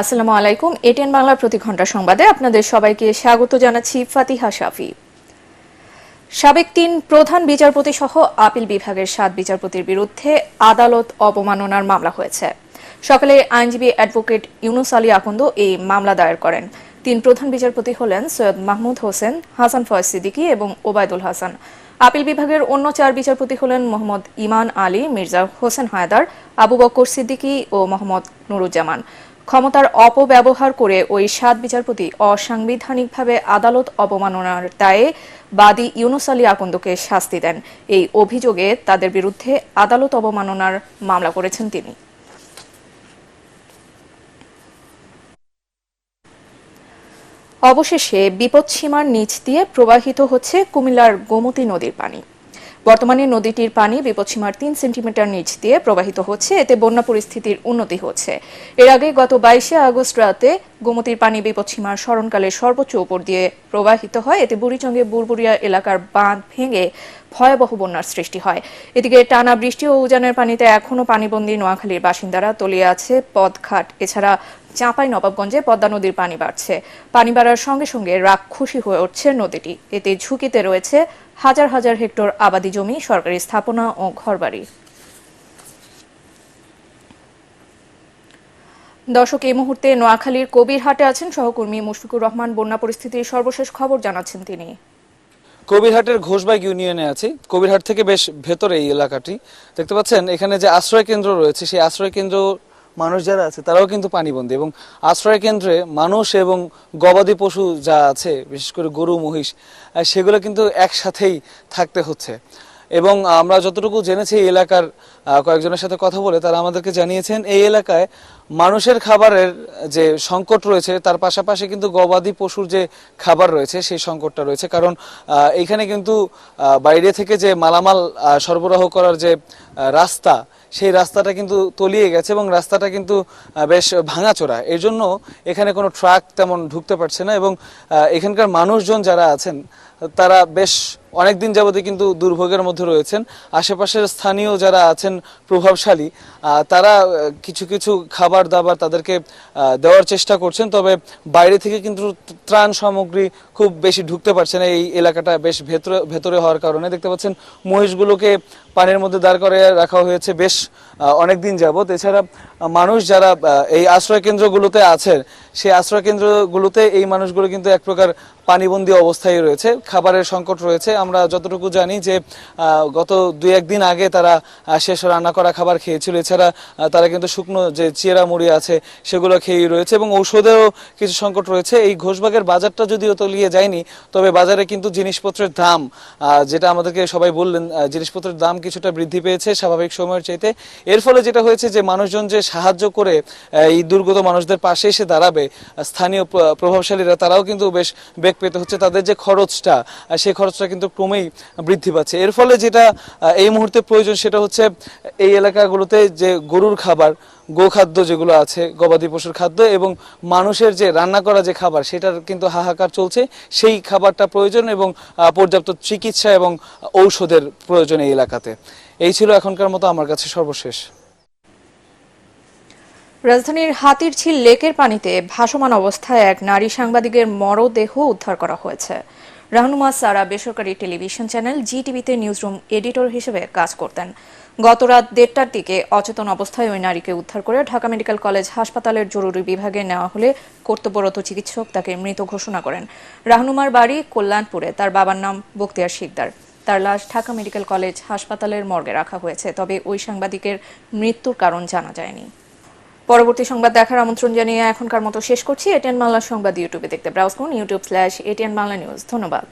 আসসালামু আলাইকুম। এটিএন বাংলার প্রতি ঘন্টা সংবাদে আপনাদের সবাইকে স্বাগত জানাচ্ছি ফাতিহা শাফি। সাবেক ৩ প্রধান বিচারপতি সহ আপিল বিভাগের ৭ বিচারপতির বিরুদ্ধে আদালত অবমাননার মামলা হয়েছে। সকালে আইনজীবী অ্যাডভোকেট ইউনুস আলী আকন্দ এই মামলা দায়ের করেন। ৩ প্রধান বিচারপতি হলেন সৈয়দ মাহমুদ হোসেন, হাসান ফয়েজ সিদ্দিকী এবং ওবায়দুল হাসান। আপিল বিভাগের অন্য ৪ বিচারপতি হলেন মোহাম্মদ ইমান আলী, মির্জা হোসেন হায়দার, আবু বকর সিদ্দিকী ও মোহাম্মদ নুরুজ্জামান। ক্ষমতার অপব্যবহার করে ওই ৭ বিচারপতি অসাংবিধানিকভাবে আদালত অবমাননার দায়ে বাদী ইউনুস আলী আকন্দকে শাস্তি দেন। এই অভিযোগে তাদের বিরুদ্ধে আদালত অবমাননার মামলা করেছেন তিনি। অবশেষে বিপদসীমার নিচ দিয়ে প্রবাহিত হচ্ছে কুমিল্লার গোমতী নদীর পানি। বর্তমানে নদীটির পানি বিপদসীমার ৩ সেন্টিমিটার নিচ দিয়ে প্রবাহিত হচ্ছে, এতে বন্যা পরিস্থিতির উন্নতি হচ্ছে। এর আগে গত ২২শে আগস্ট রাতে গোমতীর পানি বিপদসীমার স্মরণকালে সর্বোচ্চ উপর দিয়ে প্রবাহিত হয়, এতে বুড়িচঙ্গে বুরবুরিয়া এলাকার বাঁধ ভেঙে ভয়াবহ বন্যার সৃষ্টি হয়। এদিকে টানা বৃষ্টি ও উজানের পানিতে এখনও পানিবন্দী নোয়াখালীর বাসিন্দারা তলিয়ে আছে পথঘাট। এছাড়া চাঁপাইনবাবগঞ্জে পদ্মা নদীর পানি বাড়ছে। পানি বাড়ার সঙ্গে সঙ্গে রাক্ষসী হয়ে উঠছে নদীটি। এতে ঝুঁকিতে রয়েছে হাজার হাজার হেক্টর আবাদি জমি, সরকারি স্থাপনা ও ঘরবাড়ি। দর্শক, এই মুহূর্তে নোয়াখালীর কবিরহাটে আছেন সহকর্মী মুশফিকুর রহমান। বন্যা পরিস্থিতির সর্বশেষ খবর জানাচ্ছেন তিনি। কবিরহাটের ঘোষবাগ ইউনিয়নে আছি। কবিরহাট থেকে বেশ ভেতরে এই এলাকাটি দেখতে পাচ্ছেন। এখানে যে আশ্রয় কেন্দ্র রয়েছে, সেই আশ্রয় কেন্দ্র মানুষ যারা আছে তারাও কিন্তু পানিবন্দী, এবং আশ্রয় কেন্দ্রে মানুষ এবং গবাদি পশু যা আছে, বিশেষ করে গরু মহিষ, সেগুলো কিন্তু একসাথেই থাকতে হচ্ছে। এবং আমরা যতটুকু জেনেছি এই এলাকার কয়েকজনের সাথে কথা বলে, তারা আমাদেরকে জানিয়েছেন এই এলাকায় মানুষের খাবারের যে সংকট রয়েছে, তার পাশাপাশি কিন্তু গবাদি পশুর যে খাবার রয়েছে সেই সংকটটা রয়েছে। কারণ এইখানে কিন্তু বাইরে থেকে যে মালামাল সরবরাহ করার যে রাস্তা, সেই রাস্তাটা কিন্তু তলিয়ে গেছে এবং রাস্তাটা কিন্তু বেশ ভাঙাচোরা। এর জন্য এখানে কোনো ট্রাক তেমন ঢুকতে পারছে না, এবং এখানকার মানুষজন যারা আছেন তারা বেশ অনেকদিন যাবতে কিন্তু দুর্ভোগের মধ্যে রয়েছেন। আশেপাশের স্থানীয় যারা আছেন প্রভাবশালী, তারা কিছু কিছু খাবার দাবার তাদেরকে দেওয়ার চেষ্টা করছেন, তবে বাইরে থেকে কিন্তু ত্রাণ সামগ্রী খুব বেশি ঢুকতে পারছে না। এই এলাকাটা বেশ ভেতরে হওয়ার কারণে দেখতে পাচ্ছেন মহিষগুলোকে পানির মধ্যে দাঁড় করিয়ে রাখা হয়েছে বেশ অনেকদিন যাবত। এছাড়া মানুষ যারা এই আশ্রয় কেন্দ্রগুলোতে আছেন, সেই আশ্রয় কেন্দ্রগুলোতে এই মানুষগুলো কিন্তু এক প্রকার পানিবন্দী অবস্থায় রয়েছে, খাবারের সংকট রয়েছে। আমরা যতটুকু জানি যে গত ২-১ দিন আগে তারা শেষ রান্না করা খাবার খেয়েছিল। এছাড়া তারা কিন্তু শুকনো যে চিয়েরা মুড়ি আছে সেগুলো খেয়েই রয়েছে, এবং ঔষধেরও কিছু সংকট রয়েছে। এই ঘোষবাগের বাজারটা যদিও তলিয়ে যায়নি, তবে বাজারে কিন্তু জিনিসপত্রের দাম, যেটা আমাদেরকে সবাই বললেন, জিনিসপত্রের দাম কিছুটা বৃদ্ধি পেয়েছে স্বাভাবিক সময়ের চাইতে। এর ফলে যেটা হয়েছে যে মানুষজন যে সাহায্য করে এই দুর্গত মানুষদের পাশে এসে দাঁড়াবে, স্থানীয় প্রভাবশালীরা তারাও কিন্তু বেশ বেগ পেতে হচ্ছে। তাদের যে খরচটা, সেই খরচটা কিন্তু ক্রমেই বৃদ্ধি পাচ্ছে। এর ফলে যেটা এই মুহূর্তে প্রয়োজন সেটা হচ্ছে এই এলাকাগুলোতে যে গরুর খাবার, গোখাদ্য যেগুলো আছে, গবাদি পশুর খাদ্য, এবং মানুষের যে রান্না করা যে খাবার, সেটার কিন্তু হাহাকার চলছে। সেই খাবারটা প্রয়োজন, এবং পর্যাপ্ত চিকিৎসা এবং ঔষধের প্রয়োজন এই এলাকাতে। এই ছিল এখনকার মতো আমার কাছে সর্বশেষ। রাজধানীর হাতিরঝিল লেকের পানিতে ভাসমান অবস্থায় এক নারী সাংবাদিকের মরদেহ উদ্ধার করা হয়েছে। রাহনুমা সারা বেসরকারি টেলিভিশন চ্যানেল জিটিভিতে নিউজরুম এডিটর হিসেবে কাজ করতেন। গত রাত ১:৩০টার দিকে অচেতন অবস্থায় ওই নারীকে উদ্ধার করে ঢাকা মেডিকেল কলেজ হাসপাতালের জরুরি বিভাগে নেওয়া হলে কর্তব্যরত চিকিৎসক তাকে মৃত ঘোষণা করেন। রাহনুমার বাড়ি কল্যাণপুরে। তার বাবার নাম বখতিয়ার শিকদার। তার লাশ ঢাকা মেডিকেল কলেজ হাসপাতালের মর্গে রাখা হয়েছে, তবে ওই সাংবাদিকের মৃত্যুর কারণ জানা যায়নি। পরবর্তী সংবাদ দেখার আমন্ত্রণ জানিয়ে এখনকার মতো শেষ করছি। এটিএন বাংলা সংবাদ ইউটিউবে দেখতে ব্রাউজ করুন youtube/ATN Bangla News। ধন্যবাদ।